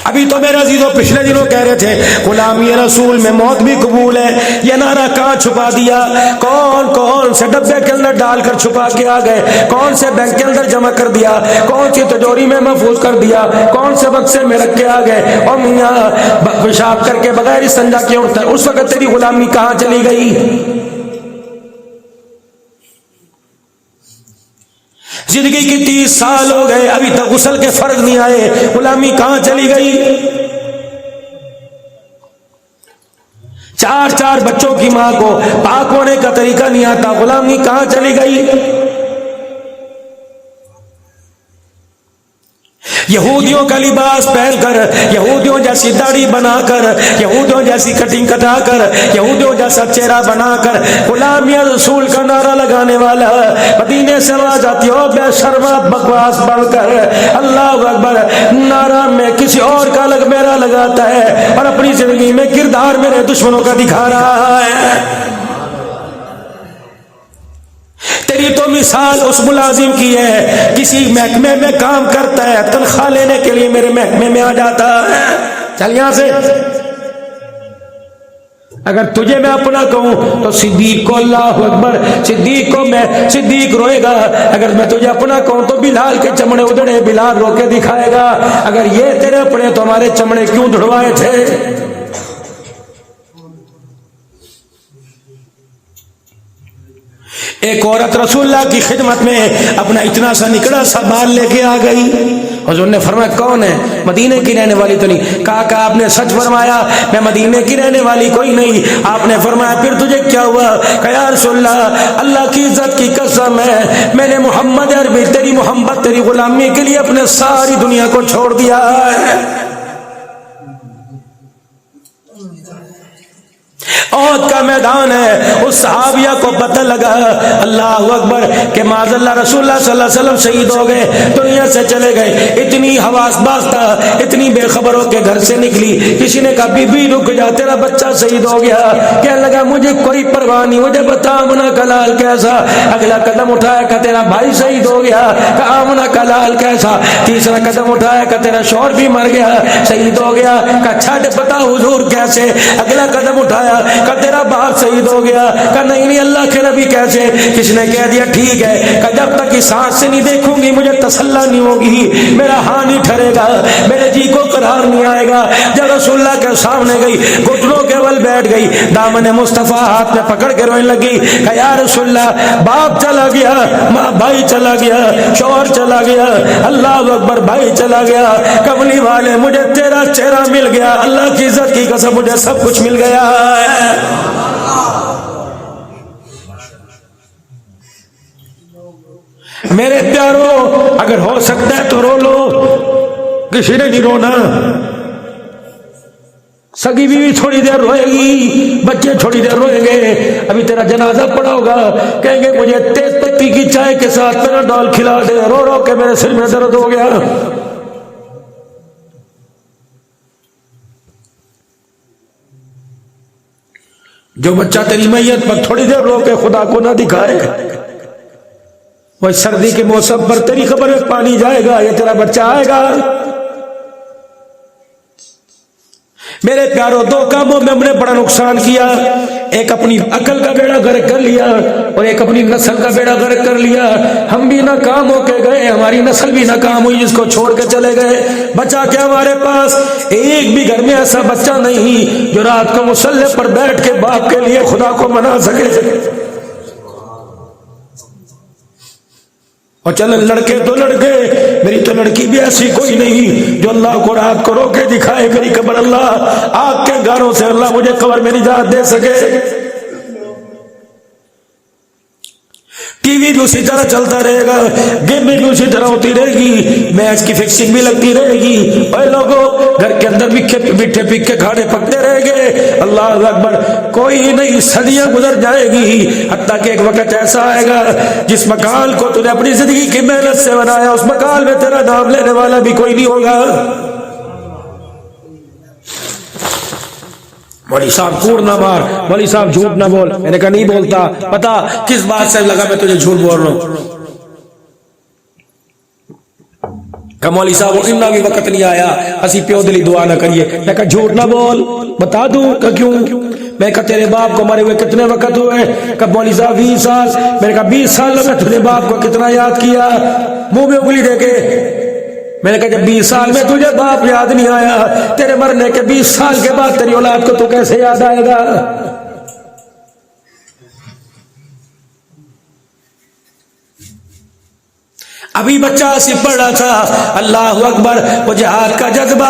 ابھی تو میرے عزیزوں پچھلے دنوں کہہ رہے تھے غلامی رسول میں موت بھی قبول ہے، یہ نعرہ کہاں چھپا دیا؟ کون سے ڈبے کے اندر ڈال کر چھپا کے آ گئے، کون سے بینک کے اندر جمع کر دیا، کون سی تجوری میں محفوظ کر دیا، کون سے بکسے میں رکھ کے آ گئے؟ اور میاں پیشاب کر کے بغیر استنجا کے اٹھتا ہے، اس وقت تیری غلامی کہاں چلی گئی؟ زندگی کی 30 سال ہو گئے، ابھی تک غسل کے فرض نہیں آئے، غلامی کہاں چلی گئی؟ 4 بچوں کی ماں کو پاک ہونے کا طریقہ نہیں آتا، غلامی کہاں چلی گئی؟ یہودیوں کا لباس پہن کر، یہودیوں جیسی داڑھی بنا کر، یہودیوں جیسی کٹنگ کٹا کر، یہودیوں جیسا چہرہ بنا کر غلامی رسول کا نعرہ لگانے والا مدینے سے آ جاتی ہو بے شرما بکواس بڑھ کر اللہ اکبر نعرہ میں کسی اور کا میرا لگاتا ہے اور اپنی زندگی میں کردار میرے دشمنوں کا دکھا رہا ہے۔ تیری تو مثال اس ملازم کی ہے، کسی محکمے میں کام کرتا ہے، تنخواہ لینے کے لیے میرے محکمے میں آ جاتا ہے، چل یہاں سے۔ اگر تجھے میں اپنا کہوں تو صدیق کو، اللہ اکبر، صدیق روئے گا۔ اگر میں تجھے اپنا کہوں تو بلال کے چمڑے ادھڑے بلال رو کے دکھائے گا۔ اگر یہ تیرے اپنے تو ہمارے چمڑے کیوں دھڑوائے تھے؟ ایک عورت رسول اللہ کی خدمت میں اپنا اتنا سا نکڑا سا بال لے کے آ گئی، حضور نے فرمایا کون ہے؟ مدینے کی رہنے والی تو نہیں۔ کہا آپ نے سچ فرمایا، میں مدینے کی رہنے والی کوئی نہیں۔ آپ نے فرمایا پھر تجھے کیا ہوا؟ کہ یا رسول اللہ، اللہ کی عزت کی قسم ہے میں نے محمد عربی تیری محبت تیری غلامی کے لیے اپنے ساری دنیا کو چھوڑ دیا ہے۔ عہد کا میدان ہے، اس صحابیہ کو پتہ لگا اللہ اکبر کہ معاذ اللہ رسول اللہ صلی اللہ علیہ وسلم شہید ہو گئے، دنیا سے چلے گئے۔ اتنی حواس باز تھا، اتنی بے خبر ہو کے گھر سے نکلی۔ کسی نے کہا بی بی رک جا، تیرا بچہ شہید ہو گیا۔ کہنے لگا مجھے کوئی پرواہ نہیں، مجھے بتا آمنہ کا لال کیسا؟ اگلا قدم اٹھایا کہ تیرا بھائی شہید ہو گیا، کہ آمنہ کا لال کیسا؟ تیسرا قدم اٹھایا کہ تیرا شوہر بھی مر گیا، شہید ہو گیا، کہ چھٹ بتا حضور کیسے؟ اگلا قدم اٹھایا کہ تیرا باپ شہید ہو گیا، کہ نہیں اللہ کے نبی کیسے؟ کس نے کہہ دیا ٹھیک ہے، کہ جب تک اس آنکھ سے نہیں دیکھوں گی مجھے تسلی نہیں ہوگی، میرا ہاں نہیں ٹھہرے گا، میرے جی کو قرار نہیں آئے گا۔ جب رسول اللہ کے سامنے گئی، گھٹنوں کے بل بیٹھ گئی، دامن مصطفیٰ ہاتھ میں پکڑ کے رونے لگی، کہ یا رسول اللہ باپ چلا گیا، بھائی چلا گیا، شوہر چلا گیا، اللہ اکبر بھائی چلا گیا، کملی والے مجھے تیرا چہرہ مل گیا، اللہ کی عزت کی قسم مجھے سب کچھ مل گیا ہے۔ میرے پیارو اگر ہو سکتا ہے تو رو لو، کسی نے نہیں رونا۔ سگی بیوی تھوڑی دیر روئے گی، بچے تھوڑی دیر روئیں گے، ابھی تیرا جنازہ پڑا ہوگا، کہیں گے مجھے تیز پتی کی چائے کے ساتھ میرا ڈال کھلا دے، رو رو کے میرے سر میں درد ہو گیا۔ جو بچہ تیری میت پر تھوڑی دیر رو کے خدا کو نہ دکھائے، وہ سردی کے موسم پر تیری خبر میں پانی جائے گا یا تیرا بچہ آئے گا۔ میرے پیاروں دو کاموں میں ہم نے بڑا نقصان کیا، ایک اپنی عقل کا بیڑا غرق کر لیا اور ایک اپنی نسل کا بیڑا غرق کر لیا۔ ہم بھی ناکام ہو کے گئے، ہماری نسل بھی ناکام ہوئی، جس کو چھوڑ کے چلے گئے۔ بچہ کیا ہمارے پاس ایک بھی گھر میں ایسا بچہ نہیں جو رات کو مصلی پر بیٹھ کے باپ کے لیے خدا کو منا سکے۔ اور چلے لڑکے تو لڑکے، میری تو لڑکی بھی ایسی کوئی نہیں جو اللہ کو رات کو رو کے دکھائے میری قبر اللہ آگ کے گاروں سے اللہ مجھے قبر میں نجات دے سکے۔ ٹی وی بھی اسی طرح چلتا رہے گا، گیمنگ بھی اسی طرح ہوتی رہے گی، میچ کی فکسنگ بھی لگتی رہے گی، اور لوگوں گھر کے اندر میٹھے پکے کھانے پکتے رہیں گے۔ اللہ اکبر، کوئی نہیں، صدیاں گزر جائے گی، حتیٰ کہ ایک وقت ایسا آئے گا جس مکان کو تو نے اپنی زندگی کی محنت سے بنایا، اس مکان میں تیرا نام لینے والا بھی کوئی نہیں ہوگا۔ مولوی صاحب کوڑ نہ مار، مولوی صاحب جھوٹ نہ بول۔ میں نے کہا نہیں بولتا، پتا کس بات سے لگا میں تجھے جھوٹ بول رہا ہوں۔ کہ مولوی صاحب اتنا بھی وقت نہیں آیا اسی پیو دلی دعا نہ کریے. میں کہا جھوٹ نہ بول, بتا دوں کہ کیوں. میں کہا تیرے باپ کو مرے ہوئے کتنے وقت ہوئے؟ کہ مولوی صاحب 20 سال. میں نے کہا 20 سالوں میں تجھے باپ کو کتنا یاد کیا؟ منہ میں انگلی دے کے. میں نے کہا جب 20 سال میں تجھے باپ یاد نہیں آیا, تیرے مرنے کے 20 سال کے بعد تیری اولاد کو تو کیسے یاد آئے گا؟ ابھی بچہ سی پڑھ رہا تھا. اللہ اکبر, وہ جہاد کا جذبہ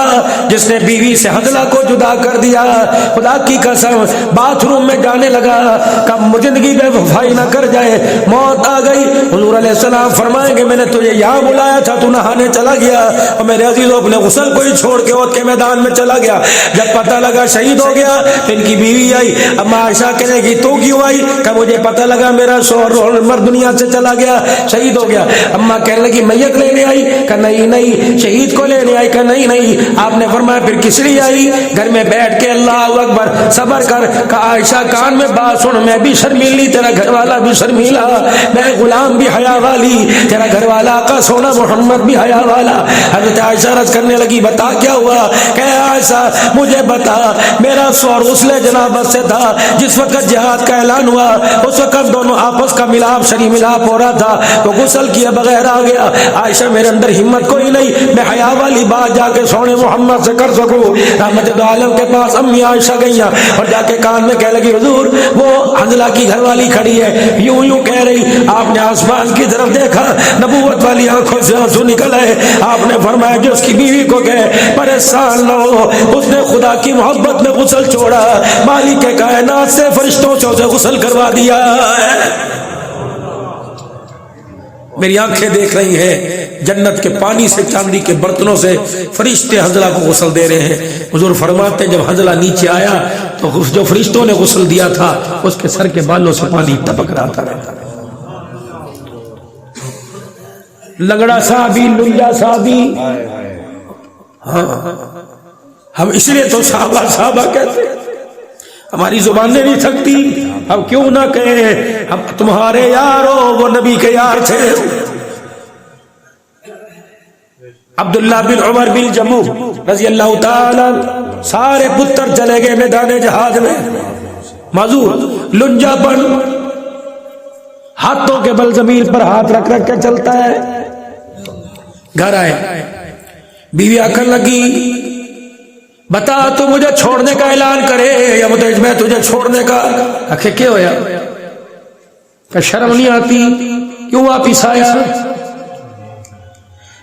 جس نے بیوی سے حنظلہ کو جدا کر دیا. خدا کی قسم باتھ روم میں جانے لگا, کب زندگی بے وفائی نہ کر جائے, موت آ گئی. حضور علیہ السلام فرمائیں گے میں نے تجھے یہاں بلایا تھا, تو نہانے چلا گیا, اور میرے عزیزوں اپنے غسل کو ہی چھوڑ کے عہد کے میدان میں چلا گیا. جب پتہ لگا شہید ہو گیا تو ان کی بیوی آئی. اما عائشہ کہنے کی تو کیوں آئی؟ کہ مجھے پتہ لگا میرا شوہر مر دنیا سے چلا گیا, شہید ہو گیا. اما کہنے لگی میت لینے آئی؟ کہ نہیں. شہید کو لینے آئی؟ کہ نہیں. آپ نے فرمایا پھر کس لیے آئی؟ گھر میں بیٹھ کے اللہ اکبر صبر کر. کہ عائشہ کان میں بات سن, میں بھی شرمیلی, تیرا گھر والا بھی شرمیلا, میں غلام بھی حیا والی, تیرا گھر والا آقا سونا محمد بھی حیا والا. حضرت عائشہ رض کرنے لگی بتا کیا ہوا؟ کہ عائشہ مجھے بتا, میرا شوہر غسل جنابت سے تھا جس وقت جہاد کا اعلان ہوا, اس وقت دونوں آپس کا ملاپ شری ملاپ ہو رہا تھا, تو غسل کیے بغیر آ گیا. عائشہ میرے اندر ہمت کوئی نہیں, میں حیا والی بات جا کے سونے محمد سے کر سکوں. رحمت دو عالم کے پاس امی عائشہ گئیں اور جا کے کان میں کہنے لگی حضور وہ حنظلہ کی گھر والی کھڑی ہے, یوں کہہ رہی. آپ نے آسمان کی طرف دیکھا, نبوت والی آنکھوں سے آنسو نکل آئے. آپ نے فرمایا جو اس کی بیوی کو کہے پریشان نہ ہو, اس نے خدا کی محبت میں غسل چھوڑا, مالک کے کائنات سے فرشتوں سے اسے غسل کروا دیا. میری آنکھیں دیکھ رہی ہیں جنت کے پانی سے, چاندی کے برتنوں سے فرشتے حنظلہ کو غسل دے رہے ہیں. حضور فرماتے جب حنظلہ نیچے آیا تو جو فرشتوں نے غسل دیا تھا اس کے سر کے بالوں سے پانی ٹپک رہا تھا. لنگڑا صحابی, لنجا صحابی, ہاں ہم اس لیے تو صحابہ کہتے ہیں, ہماری زبانیں نہیں تھکتی. ہم کیوں نہ کہیں ہم تمہارے یار ہو, وہ نبی کے یار تھے. عبداللہ بن عمر بن جموح رضی اللہ تعالی, سارے پتر چلے گئے میدان جہاد میں, معذور لنجا پن, ہاتھوں کے بل زمین پر ہاتھ رکھ رکھ کے چلتا ہے. گھر آئے, بیوی آکر لگی بتا تو مجھے چھوڑنے کا اعلان کرے یا میں تجھے چھوڑنے کا. آخر کیا ہویا؟ کہ شرم نہیں آتی, کیوں واپس آیا؟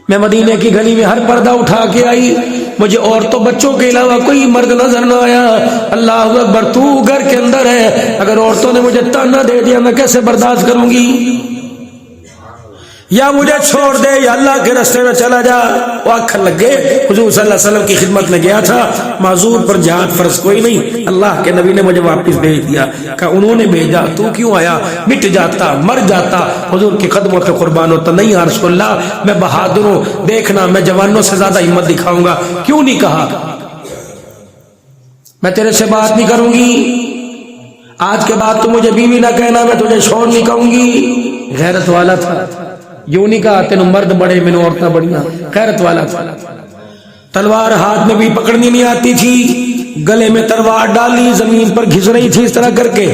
میں مدینے کی گلی میں ہر پردہ اٹھا کے آئی, مجھے عورتوں بچوں کے علاوہ کوئی مرد نظر نہ آیا. اللہ اکبر, تو گھر کے اندر ہے, اگر عورتوں نے مجھے تانا دے دیا میں کیسے برداشت کروں گی؟ یا مجھے چھوڑ دے یا اللہ کے راستے میں چلا جا. وہ آنکھیں لگ گئے. حضور صلی اللہ علیہ وسلم کی خدمت میں گیا تھا, معذور پر جہاد فرض کوئی نہیں, اللہ کے نبی نے مجھے واپس بھیج دیا. کہ انہوں نے بھیجا, تو کیوں آیا؟ مٹ جاتا, مر جاتا, حضور کے قدموں پہ قربان ہوتا. نہیں یا رسول اللہ میں بہادر ہوں, دیکھنا میں جوانوں سے زیادہ ہمت دکھاؤں گا. کیوں نہیں کہا میں تیرے سے بات نہیں کروں گی, آج کے بعد تو مجھے بیوی نہ کہنا, میں تجھے چھوڑ نہیں کہوں گی. غیرت والا تھا, یوں نہیں کہا تینوں مرد بڑے مینوں عورتیں بڑیاں. غیرت والا تھا. تلوار ہاتھ میں بھی پکڑنی نہیں آتی تھی, گلے میں تلوار ڈالی, زمین پر گھس رہی تھی اس طرح کر کے.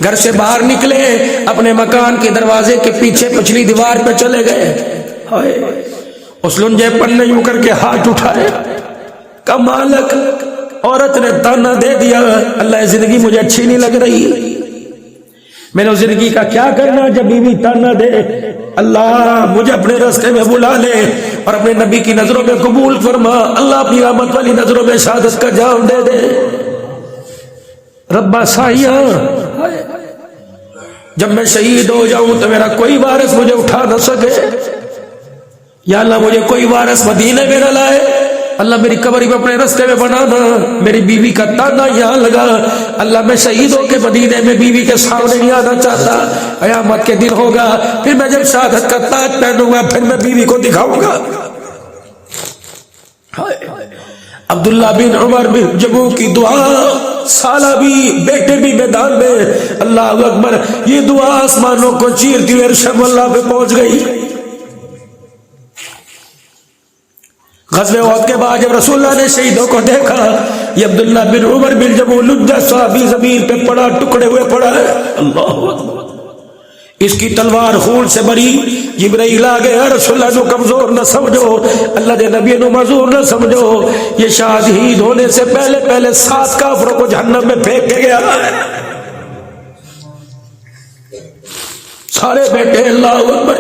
گھر سے باہر نکلے, اپنے مکان کے دروازے کے پیچھے پچھلی دیوار پہ چلے گئے. اس لنجے پر نے یوں کر کے ہاتھ اٹھائے, کہ مالک عورت نے تانا دے دیا, اللہ زندگی مجھے اچھی نہیں لگ رہی, میں نے زندگی کا کیا کرنا جب بیوی تانا دے. اللہ مجھے اپنے راستے میں بلا لے اور اپنے نبی کی نظروں میں قبول فرما. اللہ اپنی رحمت والی نظروں میں شہادت کا جام دے دے. ربا سائیاں جب میں شہید ہو جاؤں تو میرا کوئی وارث مجھے اٹھا نہ سکے. یا اللہ مجھے کوئی وارث مدینے میں نہ لائے. اللہ میری قبر بھی اپنے راستے میں بنانا. میری بیوی کا تانا یہاں لگا, اللہ میں شہید ہو کے مدینے میں بیوی کے سامنے نہیں آنا چاہتا. قیامت کے دن ہوگا, پھر میں جب شہادت کا تاج پہنوں گا پھر میں بیوی کو دکھاؤں گا. عبداللہ بن عمر بن جموح کی دعا, سالہ بھی بیٹے بھی میدان میں. اللہ اکبر, یہ دعا آسمانوں کو چیرتی ہوئے عرش اللہ پہ پہنچ گئی. غزوہ احد کے بعد جب رسول اللہ نے شہیدوں کو دیکھا، یہ عبداللہ بن عمر بن جمولدہ صحابی زمین پہ پڑا، ٹکڑے ہوئے پڑا ہے. اللہ اکبر. اس کی تلوار خون سے بری. جبرائیل آ گیا، رسول اللہ کو کمزور نہ سمجھو، اللہ کے نبی کو معذور نہ سمجھو، یہ شہید ہونے سے پہلے پہلے 7 کافروں کو جہنم میں پھینک کے گیا ہے. سارے بیٹے اللہ اکبر.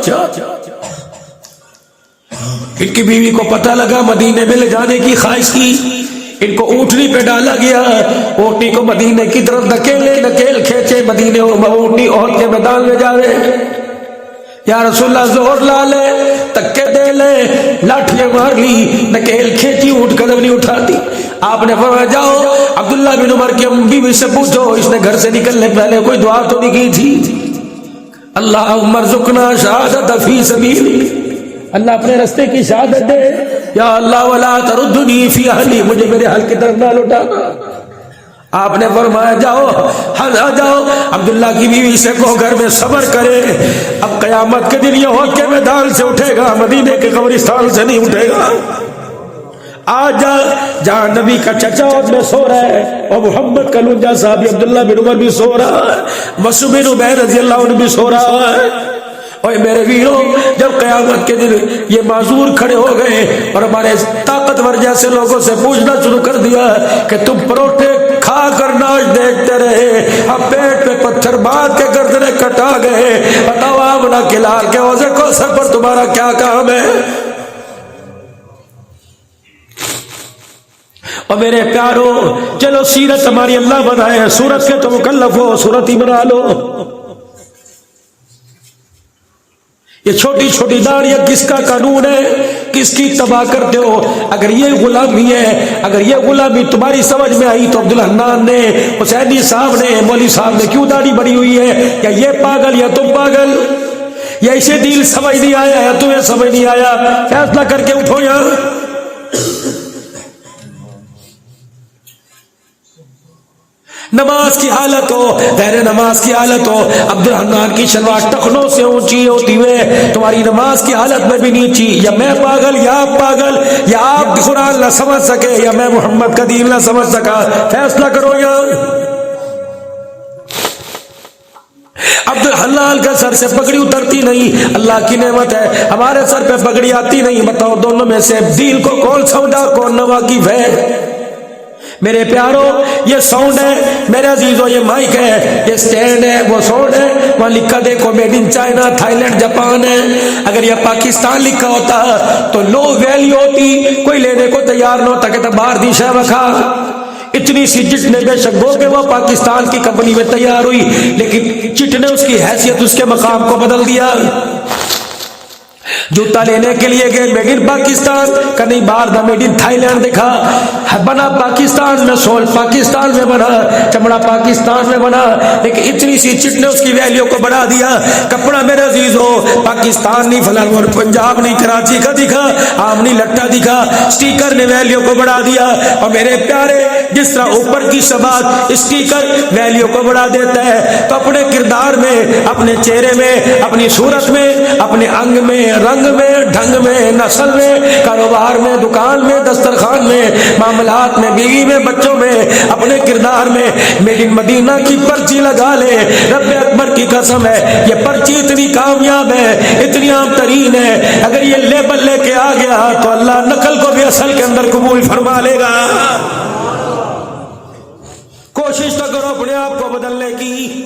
ان کی بیوی کو پتہ لگا، مدینے میں لے جانے کی خواہش کی، ان کو اونٹنی پہ ڈالا گیا، اونٹنی کو مدینے کی طرف نکیل کھینچے، مدینے اونٹنی احد کے میدان میں جاوے. یا رسول اللہ زور لا لے، تکے دے لے، لاٹھیاں مار لی، نکیل کھینچی، اونٹ قدم نہیں اٹھاتی. آپ نے فرمایا جاؤ عبداللہ بن عمر کی بیوی سے پوچھو، اس نے گھر سے نکلنے پہلے کوئی دعا تو نہیں کی تھی؟ اللہم ارزقنا شہادت فی سبیل، اللہ اپنے رستے کی شہادت دے. یا اللہ ولا تردنی فی اہلی، مجھے میرے حل کی طرف نہ لوٹانا. آپ نے فرمایا جاؤ جاؤ عبداللہ کی بیوی سے کو گھر میں صبر کرے، اب قیامت کے دن یہ احد کے میدان سے اٹھے گا، مدینے کے قبرستان سے نہیں اٹھے گا. آج جہاں نبی کا چچا احد میں سو رہا ہے اور محمد کا لونجا صحابی عبداللہ بن عمر بھی سو رہا ہے، مصعب بن عمیر رضی اللہ عنہ بھی سو رہا ہے. اور میرے ویروں، جب قیامت کے دن یہ معذور کھڑے ہو گئے اور ہمارے طاقتور جیسے لوگوں سے پوچھنا شروع کر دیا کہ تم پروٹھے کھا کر ناچ دیکھتے رہے، اب پیٹ پہ پتھر باندھ کے گردنیں کٹا گئے، بتاؤ آمنہ کے لال کے حوض کوثر پر تمہارا کیا کام ہے؟ اور میرے پیاروں، چلو سیرت ہماری اللہ بنائے، سورت کے تو مکلف ہو، سورت ہی بنا لو. یہ چھوٹی چھوٹی داڑیاں کس کا قانون ہے؟ کس کی تباہ کرتے ہو؟ اگر یہ غلامی ہے، اگر یہ غلامی تمہاری سمجھ میں آئی تو عبدالحنان نے، حسینی صاحب نے، مولوی صاحب نے کیوں داڑھی بڑی ہوئی ہے؟ یا یہ پاگل یا تم پاگل؟ یا اسے دل سمجھ نہیں آیا یا تمہیں سمجھ نہیں آیا؟ فیصلہ کر کے اٹھو یہاں. نماز کی حالت ہو، غیر نماز کی حالت ہو، عبدالحنان کی شلوار ٹخنوں سے اونچی ہوتی ہوئے تمہاری نماز کی حالت میں بھی نیچی. یا میں پاگل یا آپ پاگل، یا آپ قرآن نہ سمجھ سکے یا میں محمد کا دین نہ سمجھ سکا. فیصلہ کرو یار. عبدالحلال کا سر سے پگڑی اترتی نہیں، اللہ کی نعمت ہے، ہمارے سر پہ پگڑی آتی نہیں. بتاؤ دونوں میں سے دین کو کون سمجھا، کون نواقف ہے؟ میرے پیاروں، یہ ساؤنڈ ہے، میرے عزیزوں یہ مائک ہے، یہ سٹینڈ ہے، وہ ساؤنڈ ہے، وہاں لکھا دیکھو made in China, Thailand, Japan ہے. اگر یہ پاکستان لکھا ہوتا تو لو ویلیو ہوتی، کوئی لینے کو تیار نہ ہوتا، کہ باہر دی شے رکھا. اتنی سی چٹ نے بے شک ہو کہ وہ پاکستان کی کمپنی میں تیار ہوئی، لیکن چٹ نے اس کی حیثیت، اس کے مقام کو بدل دیا. جوتا لینے کے لیے گئے میڈ ان پاکستان کا نہیں، باہر دا میڈ ان تھائی لینڈ دکھا، بنا پاکستان میں، سول پاکستان میں بنا، چمڑا پاکستان میں بنا، لیکن اتنی سی چٹ نے اس کی ویلیو کو بڑھا دیا. کپڑا میرے عزیز ہو پاکستان نہیں، فلاں پنجاب نہیں، کراچی کا دکھا، عام نہیں لٹا دکھا، اسٹیکر نے ویلیو کو بڑھا دیا. اور میرے پیارے، جس طرح اوپر کی سبات اسٹیکر ویلیو کو بڑھا دیتا ہے، تو اپنے کردار میں، اپنے چہرے میں، اپنی صورت میں، اپنے انگ میں، رنگ میں، ڈھنگ میں، نسل میں، کاروبار میں، دکان میں، دسترخوان میں، معاملات میں، بیوی میں، بچوں میں، اپنے کردار میں میڈ ان مدینہ کی پرچی لگا لے. رب اکبر کی قسم ہے، یہ پرچی اتنی کامیاب ہے، اتنی عام ترین ہے، اگر یہ لیبل لے کے آ گیا تو اللہ نقل کو بھی اصل کے اندر قبول فرما لے گا. کوشش تو کرو اپنے آپ کو بدلنے کی.